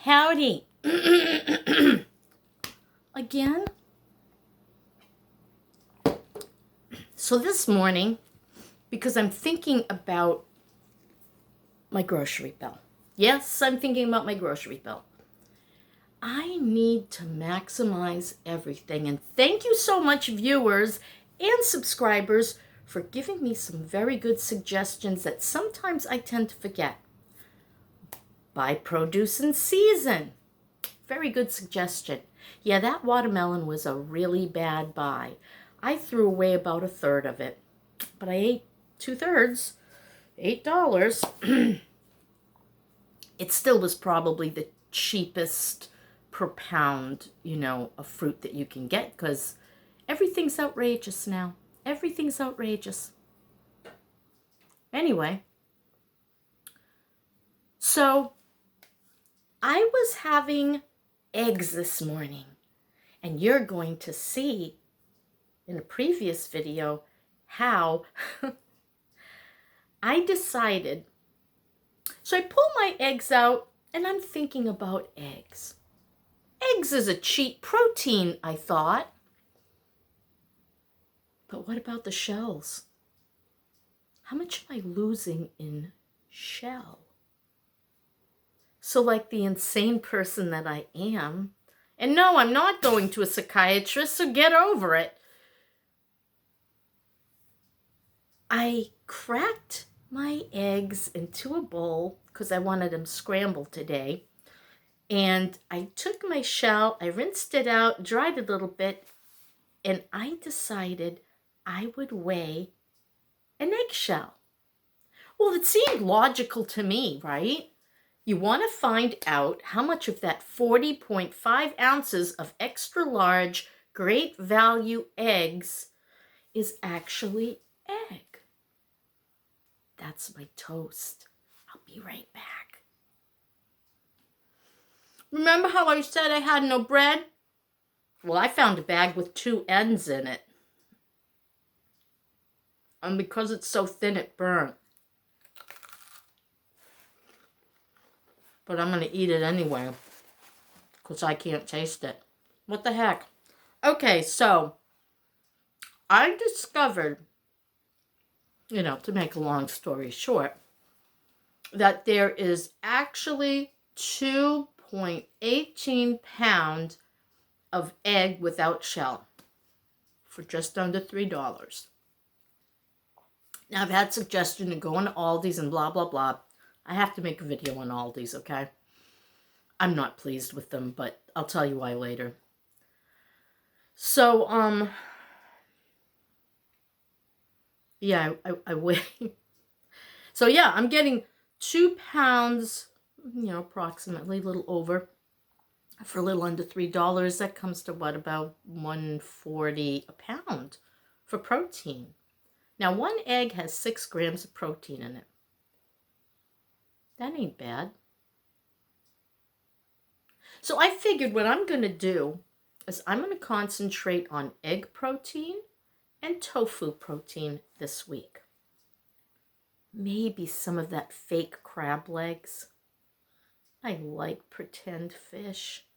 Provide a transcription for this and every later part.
Howdy. Again? So this morning, because I'm thinking about my grocery bill. Yes, I'm thinking about my grocery bill. I need to maximize everything. And thank you so much, viewers and subscribers, for giving me some very good suggestions that sometimes I tend to forget. Buy produce in season. Very good suggestion. Yeah, that watermelon was a really bad buy. I threw away about a third of it, but I ate 2/3, $8. It still was probably the cheapest per pound, of fruit that you can get, because everything's outrageous now. Everything's outrageous. Anyway, so I was having eggs this morning, and you're going to see in a previous video how I decided. So I pull my eggs out, and I'm thinking about eggs. Eggs is a cheap protein, I thought. But what about the shells? How much am I losing in shell? So like the insane person that I am, and no, I'm not going to a psychiatrist, so get over it. I cracked my eggs into a bowl because I wanted them scrambled today. And I took my shell, I rinsed it out, dried it a little bit, and I decided I would weigh an eggshell. Well, it seemed logical to me, right? You want to find out how much of that 40.5 ounces of extra large, great value eggs is actually egg. That's my toast. I'll be right back. Remember how I said I had no bread? Well, I found a bag with 2 ends in it. And because it's so thin, it burnt. But I'm going to eat it anyway, because I can't taste it. What the heck? Okay, so I discovered, to make a long story short, that there is actually 2.18 pounds of egg without shell for just under $3. Now, I've had suggestion to go into Aldi's and blah, blah, blah. I have to make a video on Aldi's, okay? I'm not pleased with them, but I'll tell you why later. So, yeah, I weigh. So, yeah, I'm getting 2 pounds, approximately, a little over, for a little under $3. That comes to what, about $1.40 a pound for protein. Now, 1 egg has 6 grams of protein in it. That ain't bad. So I figured what I'm going to do is I'm going to concentrate on egg protein and tofu protein this week. Maybe some of that fake crab legs. I like pretend fish,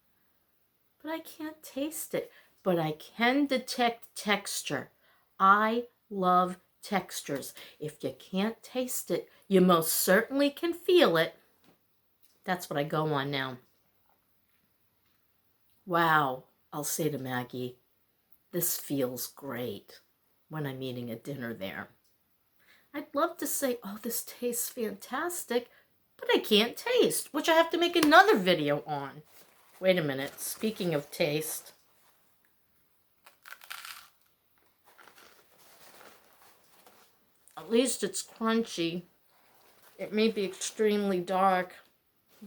but I can't taste it. But I can detect texture. I love textures. If you can't taste it, you most certainly can feel it. That's what I go on now. Wow, I'll say to Maggie, this feels great when I'm eating a dinner there. I'd love to say, oh, this tastes fantastic, but I can't taste, which I have to make another video on. Wait a minute, speaking of taste. At least it's crunchy. It may be extremely dark,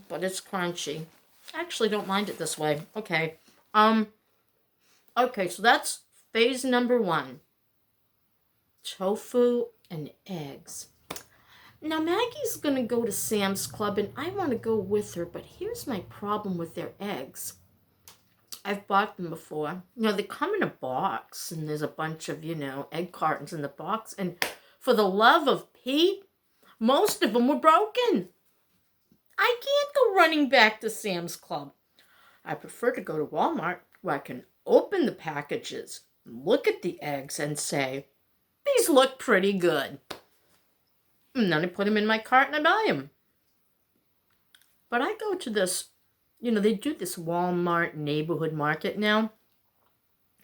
but it's crunchy. I actually don't mind it this way. Okay. Okay, so that's phase number 1. Tofu and eggs. Now, Maggie's going to go to Sam's Club, and I want to go with her, but here's my problem with their eggs. I've bought them before. They come in a box, and there's a bunch of, egg cartons in the box, and for the love of Pete, most of them were broken. I can't go running back to Sam's Club. I prefer to go to Walmart where I can open the packages, look at the eggs, and say, these look pretty good. And then I put them in my cart and I buy them. But I go to this, they do this Walmart neighborhood market now.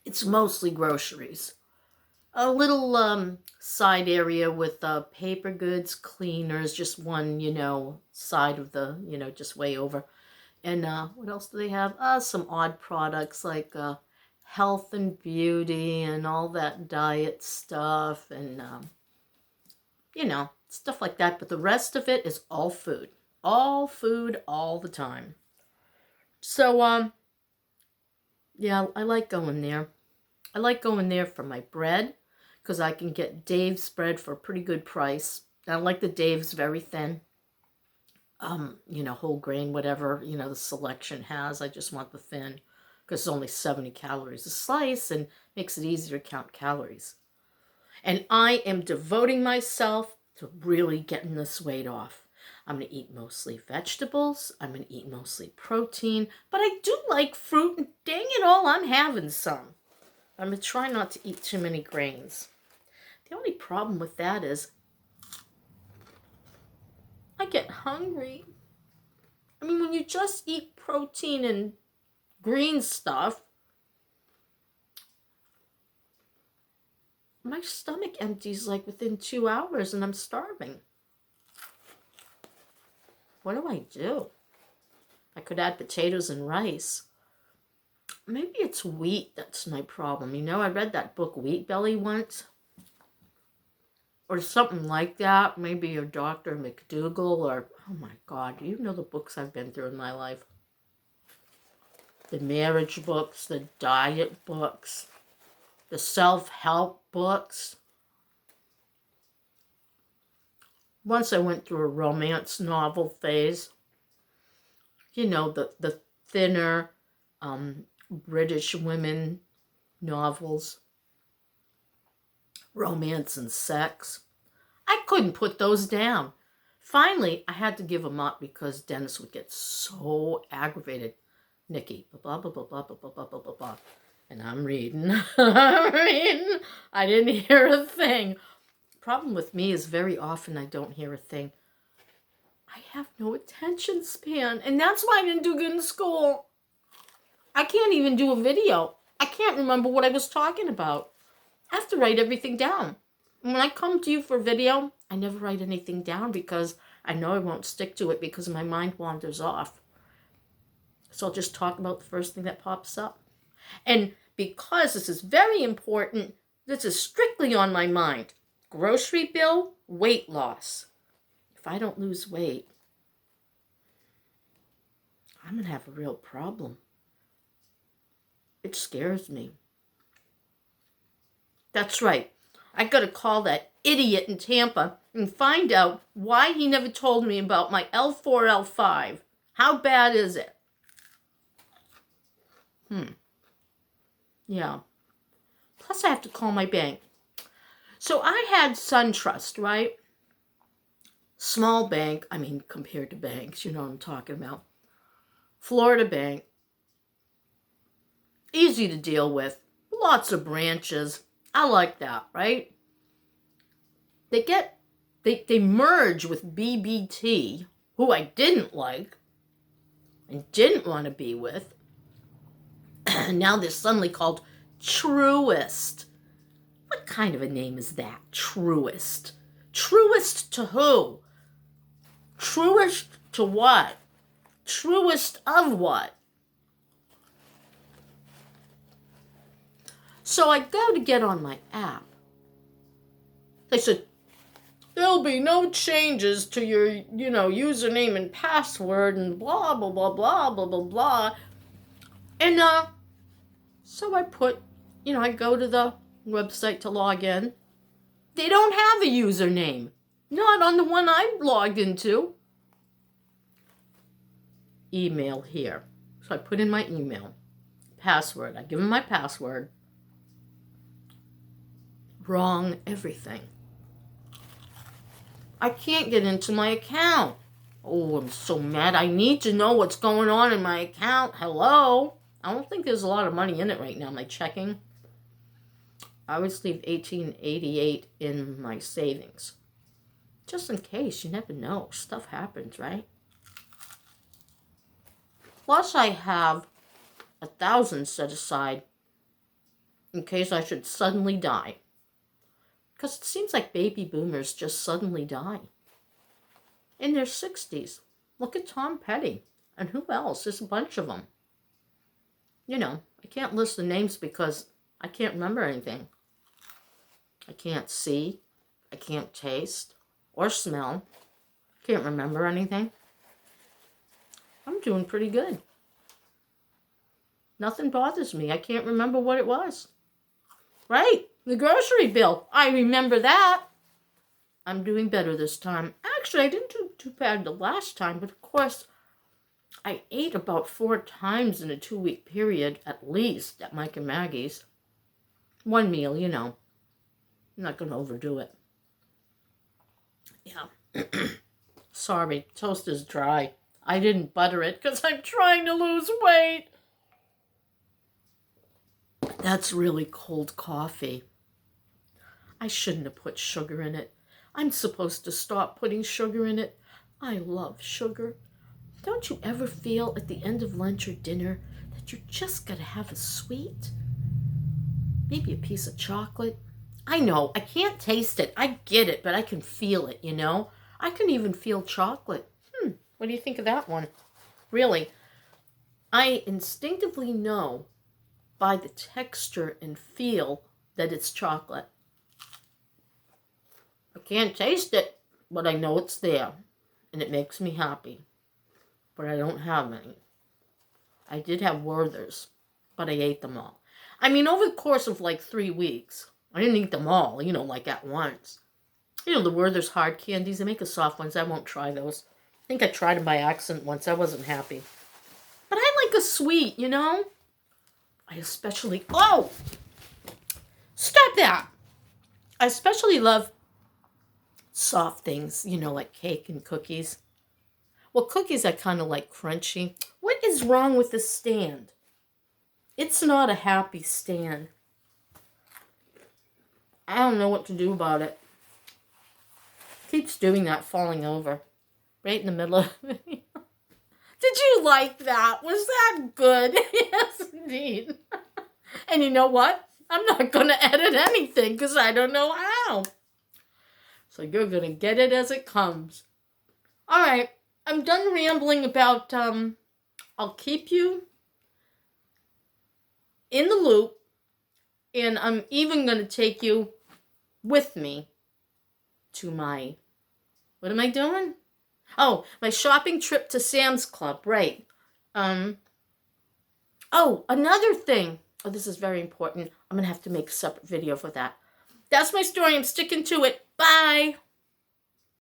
It's mostly groceries. A little side area with paper goods, cleaners, just one, side of the, just way over. And what else do they have? Some odd products like health and beauty and all that diet stuff and, stuff like that. But the rest of it is all food. All food all the time. So, yeah, I like going there. I like going there for my bread because I can get Dave's bread for a pretty good price. I like the Dave's very thin. Whole grain, whatever, the selection has. I just want the thin because it's only 70 calories a slice and makes it easier to count calories. And I am devoting myself to really getting this weight off. I'm going to eat mostly vegetables. I'm going to eat mostly protein. But I do like fruit, and dang it all, I'm having some. I'm going to try not to eat too many grains. The only problem with that is I get hungry. I mean, when you just eat protein and green stuff, my stomach empties like within 2 hours and I'm starving. What do? I could add potatoes and rice. Maybe it's wheat that's my problem. I read that book Wheat Belly once. Or something like that. Maybe your Dr. McDougall or, oh my God, do you know the books I've been through in my life? The marriage books, the diet books, the self-help books. Once I went through a romance novel phase. The thinner British women novels. Romance and sex. I couldn't put those down. Finally, I had to give them up because Dennis would get so aggravated. Nikki, blah, blah, blah, blah, blah, blah, blah, blah, blah, blah. And I'm reading. I didn't hear a thing. Problem with me is very often I don't hear a thing. I have no attention span. And that's why I didn't do good in school. I can't even do a video. I can't remember what I was talking about. I have to write everything down. When I come to you for video, I never write anything down because I know I won't stick to it because my mind wanders off. So I'll just talk about the first thing that pops up. And because this is very important, this is strictly on my mind. Grocery bill, weight loss. If I don't lose weight, I'm going to have a real problem. It scares me. That's right. I got to call that idiot in Tampa and find out why he never told me about my L4, L5. How bad is it? Yeah. Plus I have to call my bank. So I had SunTrust, right? Small bank, compared to banks, you know what I'm talking about. Florida bank. Easy to deal with. Lots of branches. I like that, right? They merge with BBT, who I didn't like and didn't want to be with. And now they're suddenly called Truist. What kind of a name is that? Truist. Truist to who? Truist to what? Truist of what? So I go to get on my app. They said, there'll be no changes to your, username and password and blah, blah, blah, blah, blah, blah, blah. And so I put, I go to the website to log in. They don't have a username. Not on the one I logged into. Email here. So I put in my email. Password. I give them my password. Wrong everything. I can't get into my account. Oh, I'm so mad. I need to know what's going on in my account. Hello? I don't think there's a lot of money in it right now. My checking. I always leave $18.88 in my savings. Just in case. You never know. Stuff happens, right? Plus, I have $1,000 set aside in case I should suddenly die. Because it seems like baby boomers just suddenly die. In their 60s. Look at Tom Petty. And who else? There's a bunch of them. You know, I can't list the names because I can't remember anything. I can't see. I can't taste or smell. Can't remember anything. I'm doing pretty good. Nothing bothers me. I can't remember what it was. Right, the grocery bill. I remember that. I'm doing better this time. Actually, I didn't do too bad the last time, but of course, I ate about 4 times in a 2-week period, at least, at Mike and Maggie's. One meal, you know. I'm not going to overdo it. Yeah. Sorry, toast is dry. I didn't butter it because I'm trying to lose weight. That's really cold coffee. I shouldn't have put sugar in it. I'm supposed to stop putting sugar in it. I love sugar. Don't you ever feel at the end of lunch or dinner that you just gotta have a sweet? Maybe a piece of chocolate? I know, I can't taste it. I get it, but I can feel it, you know? I can even feel chocolate. What do you think of that one? Really, I instinctively know by the texture and feel that it's chocolate. I can't taste it, but I know it's there, and it makes me happy. But I don't have any. I did have Werther's, but I ate them all. I mean, over the course of like 3 weeks, I didn't eat them all, you know, like at once. You know, the Werther's hard candies, they make the soft ones. I won't try those. I think I tried them by accident once. I wasn't happy. But I like a sweet, you know? I especially... Oh! Stop that! I especially love soft things, you know, like cake and cookies. Well, cookies I kind of like crunchy. What is wrong with the stand? It's not a happy stand. I don't know what to do about it. Keeps doing that, falling over. Right in the middle of it. Did you like that? Was that good? Yes, indeed. And you know what? I'm not going to edit anything because I don't know how. So you're going to get it as it comes. All right. I'm done rambling about, I'll keep you in the loop. And I'm even going to take you with me to my, what am I doing? Oh, my shopping trip to Sam's Club, right. Oh, another thing. Oh, this is very important. I'm going to have to make a separate video for that. That's my story. I'm sticking to it. Bye.